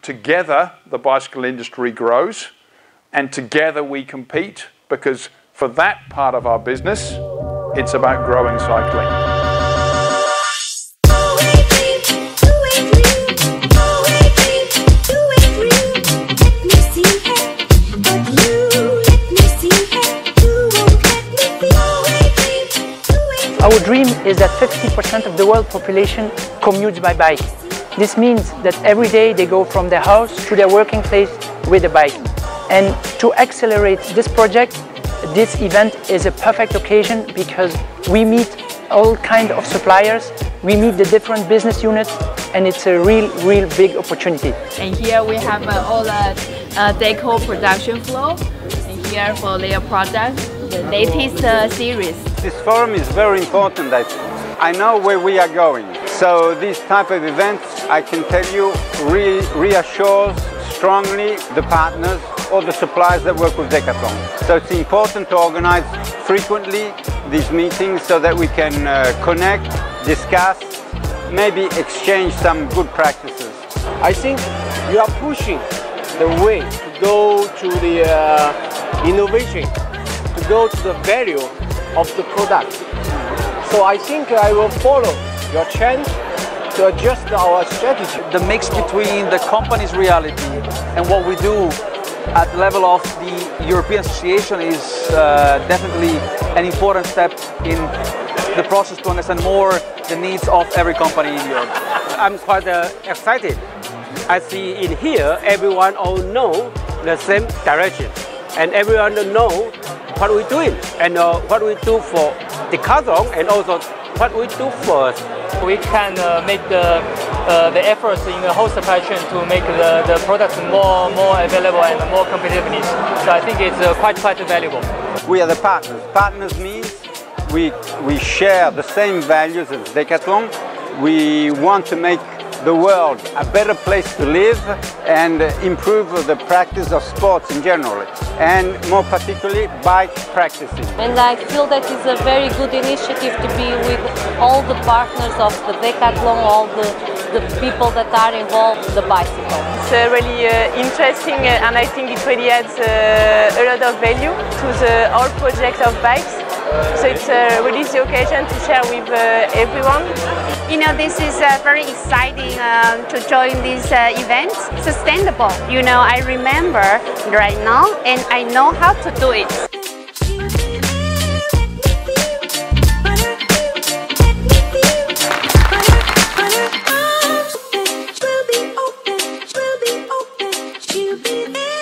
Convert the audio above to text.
together the bicycle industry grows and together we compete, because for that part of our business, it's about growing cycling. Our dream is that 50% of the world population commutes by bike. This means that every day they go from their house to their working place with a bike. And to accelerate this project, this event is a perfect occasion because we meet all kinds of suppliers, we meet the different business units, and it's a real big opportunity. And here we have all the Deco production flow, and here for their product, the latest series. This forum is very important. That I know where we are going. So this type of events, I can tell you, reassures strongly the partners or the suppliers that work with Decathlon. So it's important to organize frequently these meetings so that we can connect, discuss, maybe exchange some good practices. I think you are pushing the way to go to the innovation, to go to the value of the product. So I think I will follow your trend to adjust our strategy. The mix between the company's reality and what we do at the level of the European Association is definitely an important step in the process to understand more the needs of every company in Europe. I'm quite excited. I see in here everyone all know the same direction and everyone know what we're doing and what we do for Decathlon and also what we do for us. We can make the efforts in the whole supply chain to make the products more available and more competitiveness. So I think it's quite valuable. We are the partners. Partners means we share the same values as Decathlon. We want to make the world a better place to live and improve the practice of sports in general, and more particularly bike practicing. And I feel that it's a very good initiative to be with all the partners of the Decathlon, all the people that are involved in the bicycle. It's really interesting, and I think it really adds a lot of value to the whole project of bikes. So it's really the occasion to share with everyone. You know, this is very exciting to join this event. Sustainable. You know, I remember right now and I know how to do it. We'll be there.